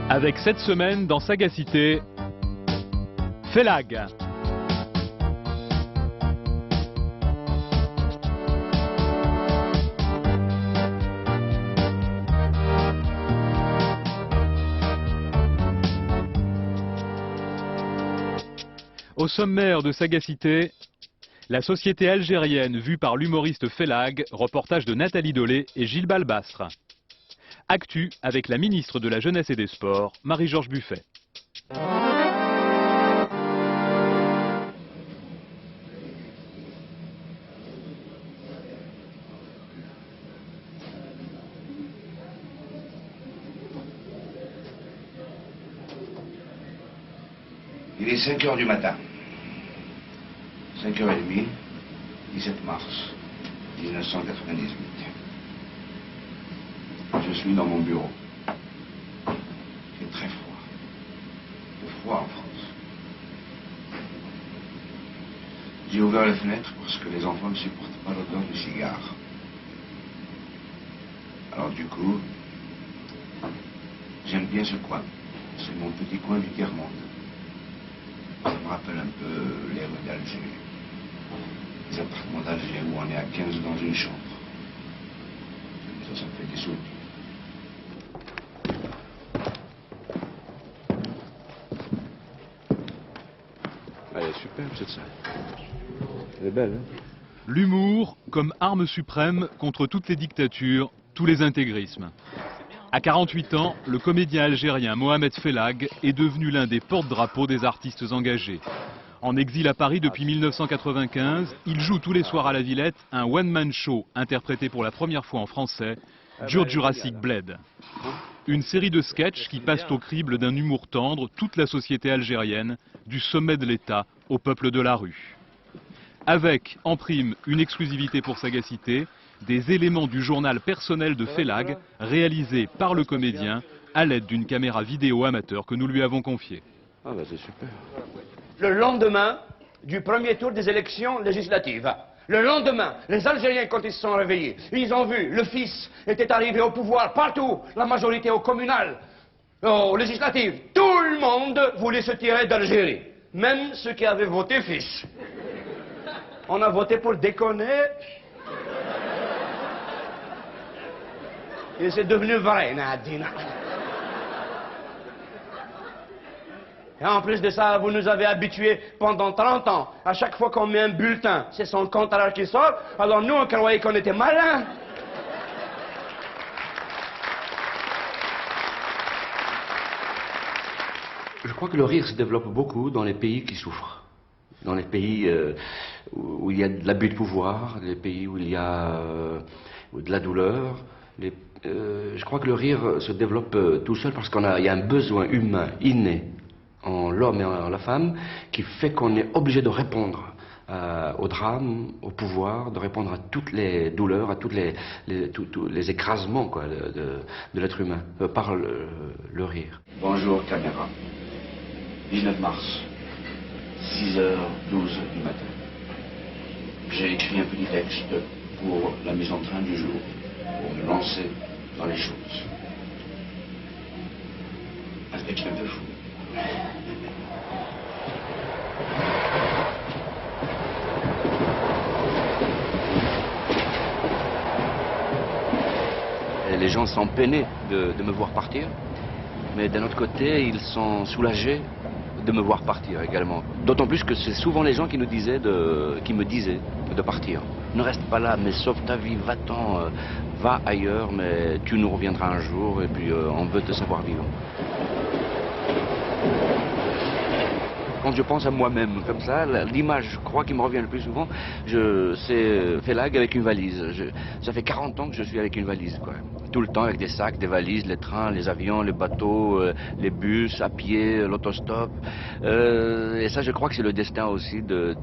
Avec cette semaine dans Sagacité, Félag. Au sommaire de Sagacité, la société algérienne vue par l'humoriste Félag, reportage de Nathalie Dolé et Gilles Balbastre. Actu avec la ministre de la Jeunesse et des Sports, Marie-Georges Buffet. Il est 5 heures du matin. 5h30, 17 mars 1998. Je suis dans mon bureau. Il fait très froid. Il fait froid en France. J'ai ouvert la fenêtre parce que les enfants ne supportent pas l'odeur du cigare. Alors du coup, j'aime bien ce coin. C'est mon petit coin du tiers-monde. Ça me rappelle un peu les rues d'Alger. Les appartements d'Alger où on est à 15 dans une chambre. Ça me fait des souvenirs. Elle est superbe cette salle. Elle est belle, hein? L'humour comme arme suprême contre toutes les dictatures, tous les intégrismes. À 48 ans, le comédien algérien Mohamed Félag est devenu l'un des porte-drapeaux des artistes engagés. En exil à Paris depuis 1995, il joue tous les soirs à la Villette un one-man show interprété pour la première fois en français, Jurassic Bled. Une série de sketchs qui passent au crible d'un humour tendre toute la société algérienne, du sommet de l'État au peuple de la rue. Avec, en prime, une exclusivité pour Sagacité, des éléments du journal personnel de Félag, réalisés par le comédien à l'aide d'une caméra vidéo amateur que nous lui avons confiée. Ah bah c'est super. Le lendemain du premier tour des élections législatives. Le lendemain, les Algériens, quand ils se sont réveillés, ils ont vu le fils était arrivé au pouvoir partout, la majorité au communal, aux législatives. Tout le monde voulait se tirer d'Algérie, même ceux qui avaient voté fils. On a voté pour déconner. Et c'est devenu vrai, Nadina. Et en plus de ça, vous nous avez habitués pendant 30 ans. À chaque fois qu'on met un bulletin, c'est son contraire qui sort. Alors nous, on croyait qu'on était malins. Je crois que le rire se développe beaucoup dans les pays qui souffrent. Dans les pays où il y a de l'abus de pouvoir, les pays où il y a de la douleur. Je crois que le rire se développe tout seul parce qu'il y a un besoin humain inné en l'homme et en la femme qui fait qu'on est obligé de répondre au drame, au pouvoir, de répondre à toutes les douleurs, à tous les écrasements quoi, de l'être humain par le rire. Bonjour caméra. 19 mars, 6h12 du matin. J'ai écrit un petit texte pour la mise en train du jour, pour me lancer dans les choses. Un texte un peu fou. Et les gens sont peinés de me voir partir, mais d'un autre côté, ils sont soulagés de me voir partir également. D'autant plus que c'est souvent les gens qui me disaient de partir. Ne reste pas là, mais sauve ta vie, va-t'en, va ailleurs, mais tu nous reviendras un jour et puis on veut te savoir vivant. Quand je pense à moi-même comme ça, l'image, je crois, qui me revient le plus souvent, c'est Félag avec une valise. Ça fait 40 ans que je suis avec une valise, quoi. Tout le temps avec des sacs, des valises, les trains, les avions, les bateaux, les bus, à pied, l'autostop. Et ça, je crois que c'est le destin aussi de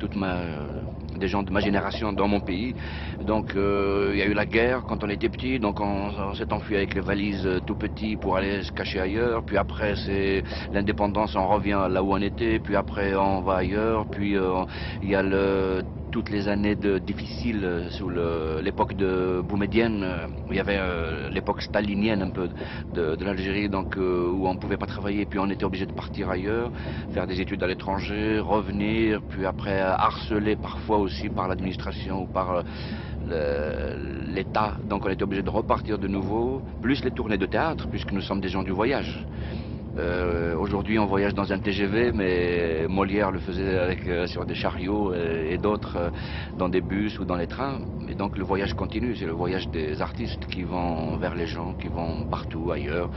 des gens de ma génération dans mon pays. Donc il y a eu la guerre quand on était petit, donc on s'est enfui avec les valises tout petits pour aller se cacher ailleurs. Puis après c'est l'indépendance, on revient là où on était. Puis après on va ailleurs. Puis il y a le toutes les années difficiles sous l'époque de Boumedienne, où il y avait l'époque stalinienne un peu de l'Algérie, donc où on ne pouvait pas travailler, puis on était obligé de partir ailleurs, faire des études à l'étranger, revenir, puis après harcelé parfois aussi par l'administration ou par l'État, donc on était obligé de repartir de nouveau, plus les tournées de théâtre, puisque nous sommes des gens du voyage. Aujourd'hui on voyage dans un TGV, mais Molière le faisait sur des chariots et d'autres dans des bus ou dans les trains. Et donc le voyage continue, c'est le voyage des artistes qui vont vers les gens, qui vont partout ailleurs.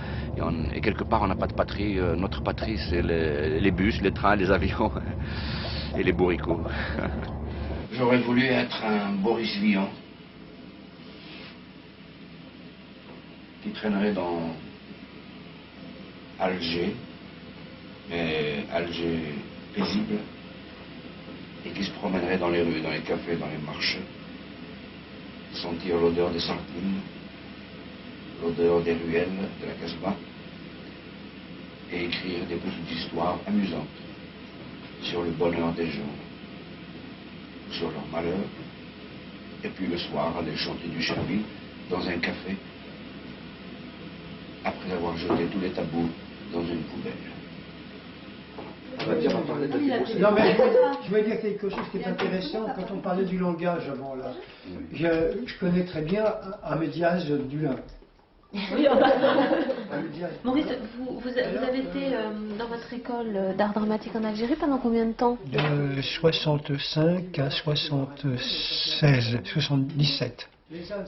Et quelque part on n'a pas de patrie, notre patrie c'est les bus, les trains, les avions et les bourricots. J'aurais voulu être un Boris Vian qui traînerait dans Alger, mais Alger paisible, et qui se promènerait dans les rues, dans les cafés, dans les marchés, sentir l'odeur des sardines, l'odeur des ruelles de la Casbah, et écrire des petites histoires amusantes sur le bonheur des gens, sur leur malheur, et puis le soir aller chanter du charbi dans un café, après avoir jeté tous les tabous dans une poubelle. Non mais je vais dire quelque chose qui est intéressant quand on parlait du langage avant là. Je connais très bien Ahmed Diaz du Lin. Oui, Maurice, vous avez été dans votre école d'art dramatique en Algérie pendant combien de temps? De 65 à 76, 77.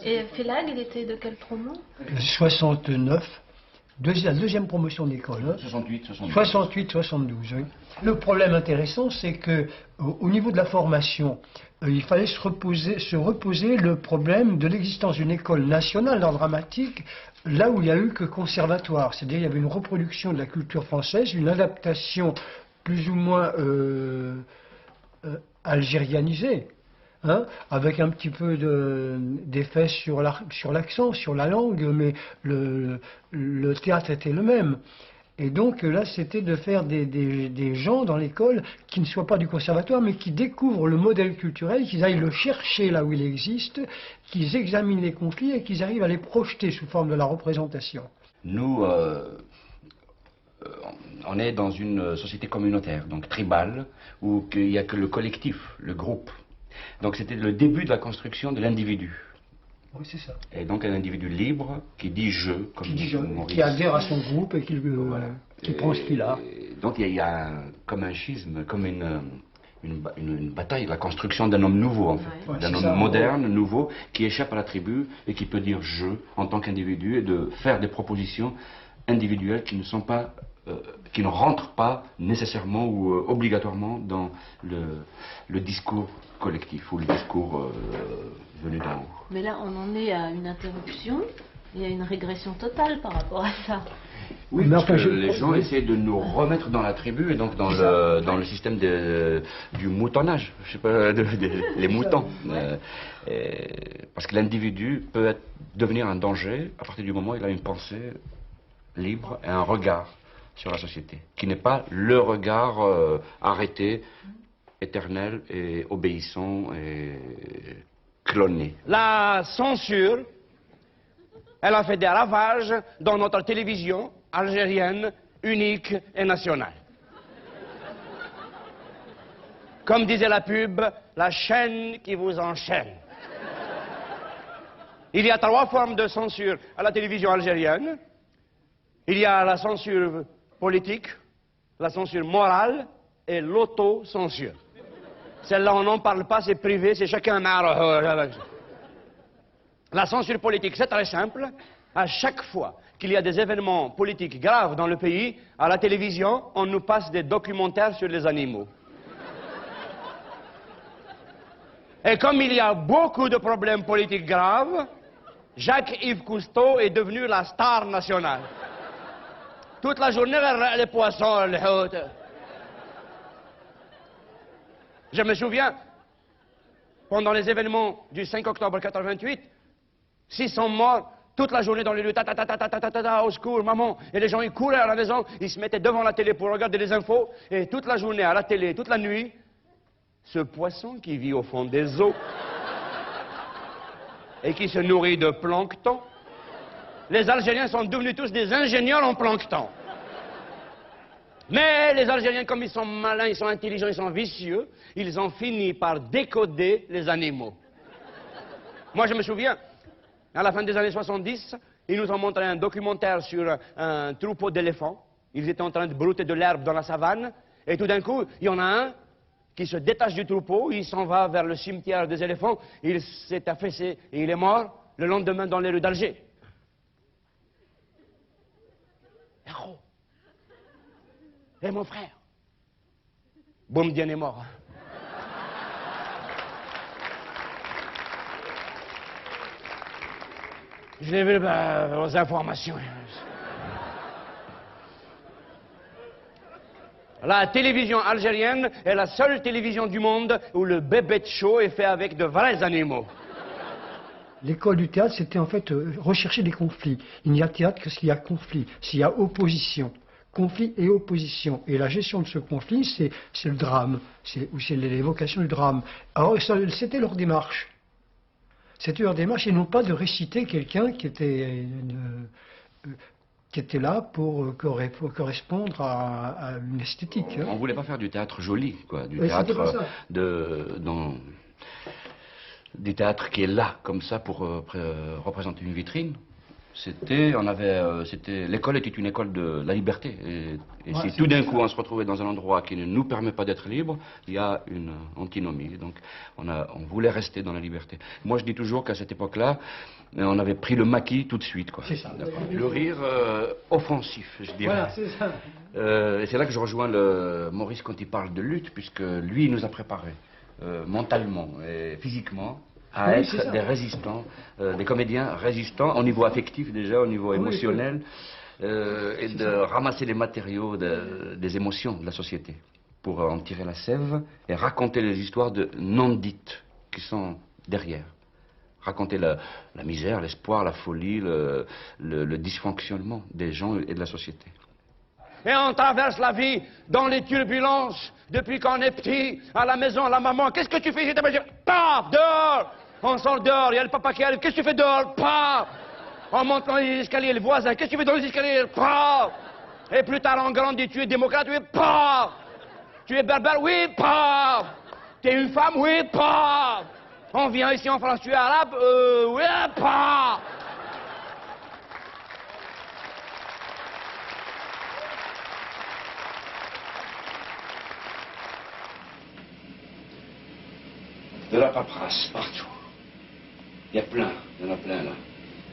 Et Félag, il était de quelle promo? 69. La deuxième promotion d'école. Hein. 68, 72, oui. Le problème intéressant, c'est que au niveau de la formation, il fallait se reposer le problème de l'existence d'une école nationale d'art dramatique, là où il n'y a eu que conservatoire. C'est-à-dire qu'il y avait une reproduction de la culture française, une adaptation plus ou moins algérianisée. Hein, avec un petit peu d'effet sur l'accent, sur la langue, mais le théâtre était le même. Et donc là, c'était de faire des gens dans l'école qui ne soient pas du conservatoire, mais qui découvrent le modèle culturel, qu'ils aillent le chercher là où il existe, qu'ils examinent les conflits et qu'ils arrivent à les projeter sous forme de la représentation. Nous, on est dans une société communautaire, donc tribale, où il n'y a que le collectif, le groupe. Donc c'était le début de la construction de l'individu. Oui, c'est ça. Et donc un individu libre qui dit je, comme Maurice. Qui adhère à son groupe et qui prend ce qu'il a. Donc il y a comme un schisme, comme une bataille, la construction d'un homme nouveau en fait. Ouais, d'un homme moderne, nouveau, qui échappe à la tribu et qui peut dire je en tant qu'individu et de faire des propositions individuelles qui ne sont pas qui ne rentrent pas nécessairement ou obligatoirement dans le discours collectif ou le discours venu d'en haut. Mais là, on en est à une interruption et à une régression totale par rapport à ça. Oui, parce que les gens essaient de nous remettre dans la tribu et donc dans le système du moutonnage, je sais pas, les moutons. Parce que l'individu peut devenir un danger à partir du moment où il a une pensée libre et un regard sur la société, qui n'est pas le regard arrêté, éternel et obéissant et cloné. La censure, elle a fait des ravages dans notre télévision algérienne, unique et nationale. Comme disait la pub, la chaîne qui vous enchaîne. Il y a 3 formes de censure à la télévision algérienne. Il y a la censure politique, la censure morale et l'autocensure. Celle-là, on n'en parle pas, c'est privé, c'est chacun marre. La censure politique, c'est très simple. À chaque fois qu'il y a des événements politiques graves dans le pays, à la télévision, on nous passe des documentaires sur les animaux. Et comme il y a beaucoup de problèmes politiques graves, Jacques-Yves Cousteau est devenu la star nationale. Toute la journée, les poissons, les hôtes. Je me souviens, pendant les événements du 5 octobre 88, 600 morts, toute la journée dans les rues, au secours, maman. Et les gens, ils couraient à la maison, ils se mettaient devant la télé pour regarder les infos, et toute la journée à la télé, toute la nuit, ce poisson qui vit au fond des eaux et qui se nourrit de plancton. Les Algériens sont devenus tous des ingénieurs en plancton. Mais les Algériens, comme ils sont malins, ils sont intelligents, ils sont vicieux, ils ont fini par décoder les animaux. Moi, je me souviens, à la fin des années 70, ils nous ont montré un documentaire sur un troupeau d'éléphants. Ils étaient en train de brouter de l'herbe dans la savane, et tout d'un coup, il y en a un qui se détache du troupeau, il s'en va vers le cimetière des éléphants, il s'est affaissé et il est mort le lendemain dans les rues d'Alger. Héros. Et mon frère. Boumediene est mort. Je l'ai vu aux informations. La télévision algérienne est la seule télévision du monde où le bébé de show est fait avec de vrais animaux. L'école du théâtre, c'était en fait rechercher des conflits. Il n'y a théâtre que s'il y a conflit, s'il y a opposition. Conflit et opposition. Et la gestion de ce conflit, c'est le drame, c'est l'évocation du drame. Alors, c'était leur démarche. C'était leur démarche, et non pas de réciter quelqu'un qui était là pour correspondre à une esthétique. On ne voulait pas faire du théâtre joli, quoi, du Mais théâtre du théâtre qui est là, comme ça, pour représenter une vitrine. L'école était une école de la liberté. Et si tout d'un coup on se retrouvait dans un endroit qui ne nous permet pas d'être libre, il y a une antinomie. Donc on voulait rester dans la liberté. Moi je dis toujours qu'à cette époque-là, on avait pris le maquis tout de suite, quoi. C'est ça. Le rire offensif, je dirais. Voilà, c'est ça. Et c'est là que je rejoins Maurice quand il parle de lutte, puisque lui il nous a préparés mentalement et physiquement à être des résistants, des comédiens résistants au niveau affectif déjà, au niveau émotionnel, et de ramasser les matériaux des émotions de la société pour en tirer la sève et raconter les histoires de non-dites qui sont derrière. Raconter la misère, l'espoir, la folie, le dysfonctionnement des gens et de la société. Et on traverse la vie dans les turbulences depuis qu'on est petit, à la maison, à la maman. Qu'est-ce que tu fais? Paf, dehors. On sort dehors, il y a le papa qui arrive. Qu'est-ce que tu fais dehors? Paf. On monte dans les escaliers, le voisin. Qu'est-ce que tu fais dans les escaliers? Paf. Et plus tard, on grandit. Tu es démocrate? Oui, paf. Tu es berbère? Oui, paf. Tu es une femme? Oui, paf. On vient ici en France, tu es arabe? Oui, paf. De la paperasse partout. Il y en a plein là.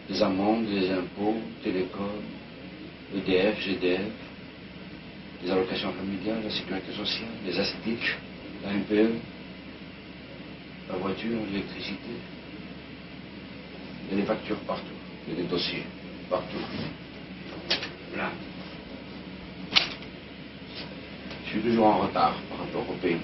Des amendes, des impôts, télécom, EDF, GDF, les allocations familiales, la sécurité sociale, les ASTIC, la MPE, la voiture, l'électricité. Il y a des factures partout, il y a des dossiers partout. Plein. Je suis toujours en retard par rapport au paiement.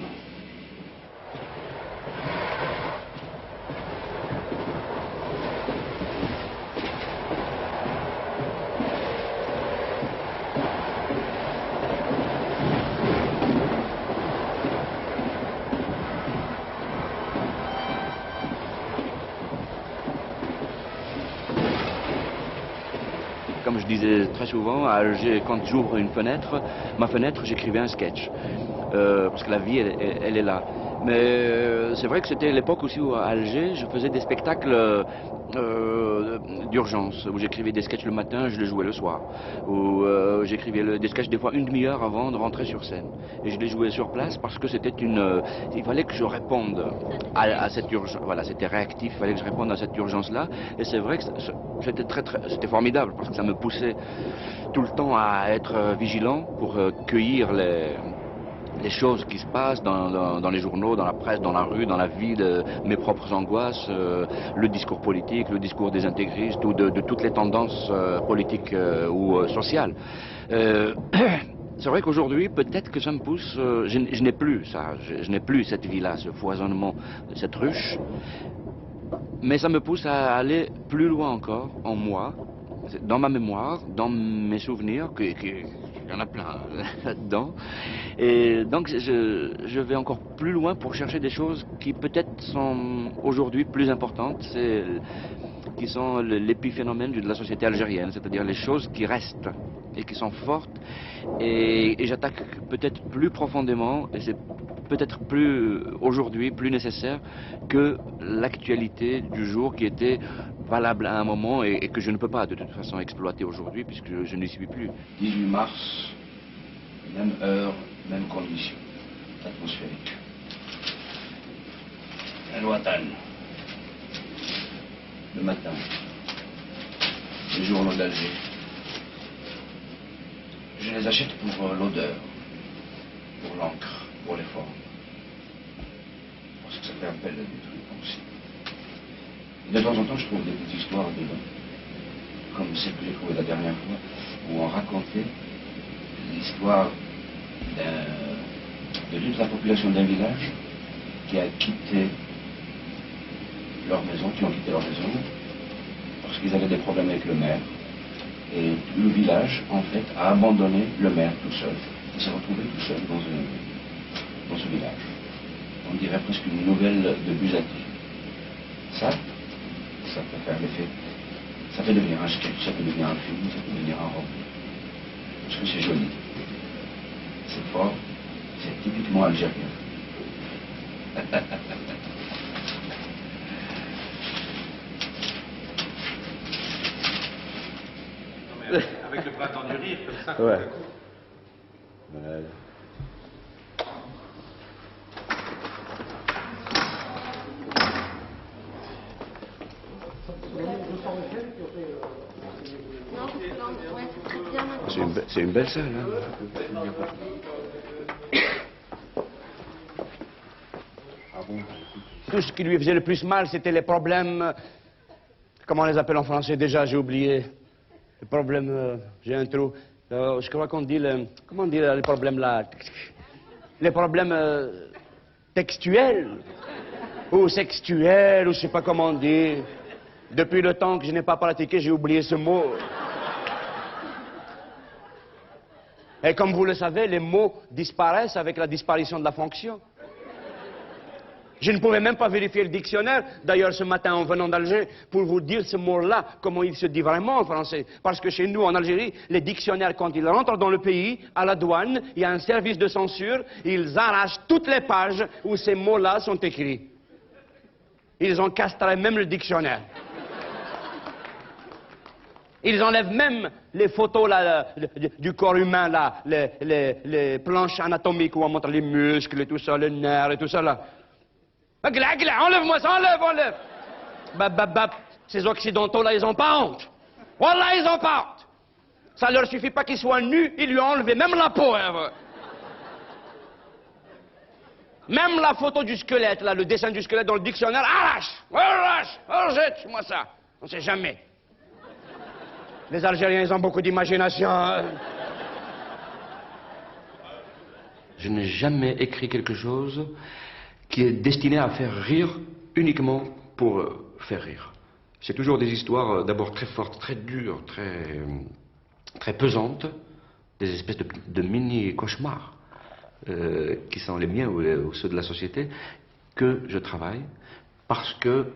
Comme je disais très souvent, à Alger, quand j'ouvre ma fenêtre, j'écrivais un sketch. Parce que la vie, elle est là. Mais c'est vrai que c'était l'époque aussi où à Alger, je faisais des spectacles d'urgence, où j'écrivais des sketchs le matin, je les jouais le soir. Où j'écrivais des sketchs des fois une demi-heure avant de rentrer sur scène. Et je les jouais sur place parce que c'était il fallait que je réponde à cette urgence. Voilà, c'était réactif, il fallait que je réponde à cette urgence-là. Et c'est vrai que c'était formidable parce que ça me poussait tout le temps à être vigilant pour cueillir les choses qui se passent dans les journaux, dans la presse, dans la rue, dans la vie, mes propres angoisses, le discours politique, le discours des intégristes ou de toutes les tendances politiques ou sociales. C'est vrai qu'aujourd'hui, peut-être que ça me pousse, je n'ai plus ça, je n'ai plus cette vie-là, ce foisonnement, cette ruche, mais ça me pousse à aller plus loin encore, en moi, dans ma mémoire, dans mes souvenirs, qui Il y en a plein là-dedans. Et donc je vais encore plus loin pour chercher des choses qui peut-être sont aujourd'hui plus importantes, qui sont l'épiphénomène de la société algérienne, c'est-à-dire les choses qui restent et qui sont fortes. Et j'attaque peut-être plus profondément, et c'est peut-être plus aujourd'hui, plus nécessaire que l'actualité du jour qui était valable à un moment et que je ne peux pas de toute façon exploiter aujourd'hui puisque je n'y suis plus. 18 mars, même heure, même condition atmosphérique. La lointaine. Le matin. Les journaux d'Alger. Je les achète pour l'odeur, pour l'encre, pour les formes. Parce que ça fait appel à des trucs aussi. Et de temps en temps, je trouve des petites histoires dedans, comme celle que j'ai trouvée la dernière fois, où on racontait l'histoire de toute la population d'un village qui a quitté leur maison, qui ont quitté leur maison, parce qu'ils avaient des problèmes avec le maire. Et le village, en fait, a abandonné le maire tout seul. Il s'est retrouvé tout seul dans ce village. On dirait presque une nouvelle de Buzzati. Ça peut faire l'effet. Ça peut devenir un sketch, ça peut devenir un film, ça peut devenir un roman. Parce que c'est joli. C'est fort. C'est typiquement algérien. Avec le printemps du rire, comme ça. Ouais. Voilà. C'est une belle salle. Hein. Tout ce qui lui faisait le plus mal, c'était les problèmes... Comment on les appelle en français déjà, j'ai oublié. Les problèmes... j'ai un trou. Je crois qu'on dit... comment on dit les problèmes là? Les problèmes textuels. Ou sexuels, ou je sais pas comment on dit. Depuis le temps que je n'ai pas pratiqué, j'ai oublié ce mot. Et comme vous le savez, les mots disparaissent avec la disparition de la fonction. Je ne pouvais même pas vérifier le dictionnaire, d'ailleurs ce matin en venant d'Alger, pour vous dire ce mot-là, comment il se dit vraiment en français. Parce que chez nous, en Algérie, les dictionnaires, quand ils rentrent dans le pays, à la douane, il y a un service de censure, ils arrachent toutes les pages où ces mots-là sont écrits. Ils ont castré même le dictionnaire. Ils enlèvent même les photos là, du corps humain, là, les planches anatomiques où on montre les muscles et tout ça, les nerfs et tout ça là. Enlève-moi ça, enlève. Bap. Ces occidentaux là, ils ont pas honte. Voilà, ils ont pas honte. Ça leur suffit pas qu'ils soient nus, ils lui ont enlevé même la peau. Hein. Même la photo du squelette, là, le dessin du squelette dans le dictionnaire, arrache, jette-moi ça. On sait jamais. Les Algériens, ils ont beaucoup d'imagination. Hein. Je n'ai jamais écrit quelque chose qui est destiné à faire rire uniquement pour faire rire. C'est toujours des histoires d'abord très fortes, très dures, très pesantes, des espèces de mini-cauchemars qui sont les miens ou ceux de la société, que je travaille parce que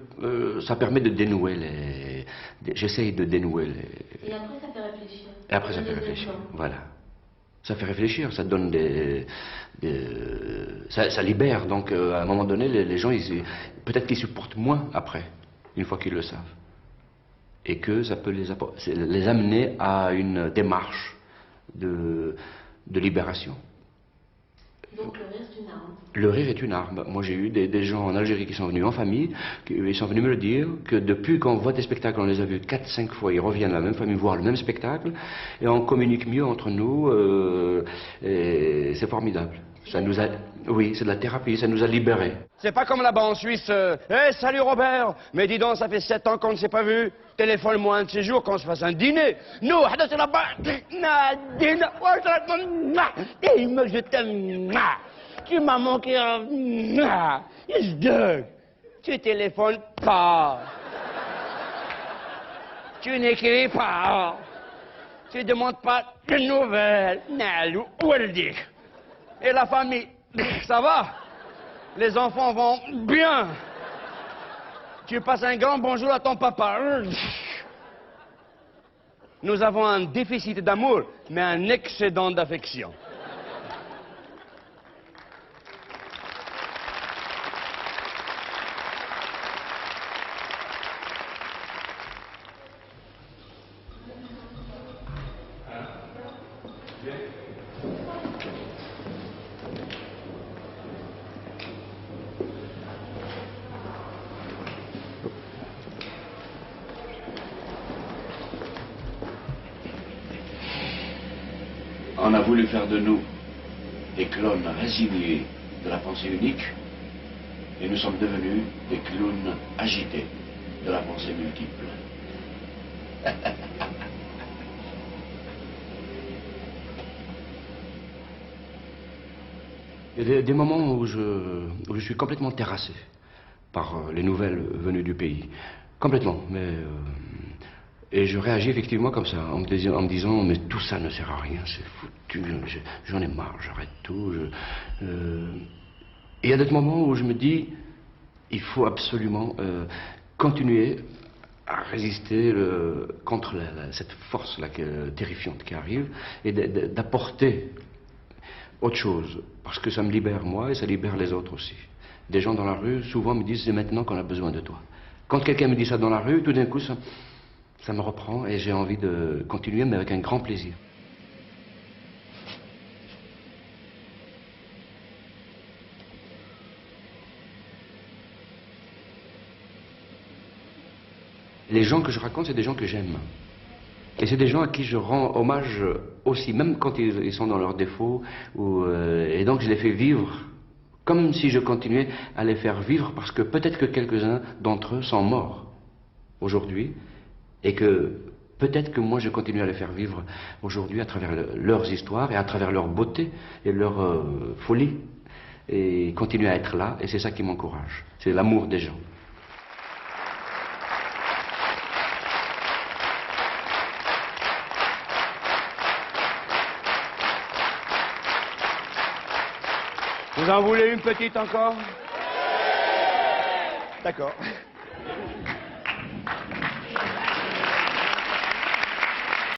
ça permet de dénouer j'essaye de dénouer Et après, ça fait réfléchir. Et après, ça fait réfléchir, voilà. Ça fait réfléchir, ça donne ça libère. Donc, à un moment donné, les gens, peut-être qu'ils supportent moins après, une fois qu'ils le savent. Et que ça peut les amener à une démarche de libération. Donc, le rire, c'est une arme. Le rire est une arme. Moi, j'ai eu des gens en Algérie qui sont venus en famille, ils sont venus me le dire, que depuis qu'on voit des spectacles, on les a vus 4-5 fois, ils reviennent à la même famille voir le même spectacle, et on communique mieux entre nous, et c'est formidable. Ça nous a... Oui, c'est de la thérapie, ça nous a libérés. C'est pas comme là-bas en Suisse. Salut Robert. Mais dis donc, ça fait 7 ans qu'on ne s'est pas vu. Téléphone-moi un de ces jours qu'on se fasse un dîner. Nous, c'est là-bas. Je t'aime. Tu m'as manqué. Tu téléphones pas. Tu n'écris pas. Tu ne demandes pas de nouvelles. Nalou, où elle dit? Et la famille, ça va? Les enfants vont bien. Tu passes un grand bonjour à ton papa. Nous avons un déficit d'amour, mais un excédent d'affection. On a voulu faire de nous des clones résignés de la pensée unique, et nous sommes devenus des clowns agités de la pensée multiple. Il y a des moments où je suis complètement terrassé par les nouvelles venues du pays. Complètement. Et je réagis effectivement comme ça, en me disant mais tout ça ne sert à rien, c'est foutu, j'en ai marre, j'arrête tout. Et il y a d'autres moments où je me dis il faut absolument continuer à résister contre cette force-là terrifiante qui arrive et d'apporter autre chose, parce que ça me libère moi et ça libère les autres aussi. Des gens dans la rue souvent me disent c'est maintenant qu'on a besoin de toi. Quand quelqu'un me dit ça dans la rue, tout d'un coup ça me reprend et j'ai envie de continuer, mais avec un grand plaisir. Les gens que je raconte, c'est des gens que j'aime. Et c'est des gens à qui je rends hommage aussi, même quand ils sont dans leurs défauts. Et donc je les fais vivre, comme si je continuais à les faire vivre, parce que peut-être que quelques-uns d'entre eux sont morts aujourd'hui, et que peut-être que moi je continue à les faire vivre aujourd'hui à travers leurs histoires et à travers leur beauté et leur folie. Et continuer à être là, et c'est ça qui m'encourage. C'est l'amour des gens. Vous en voulez une petite encore? D'accord.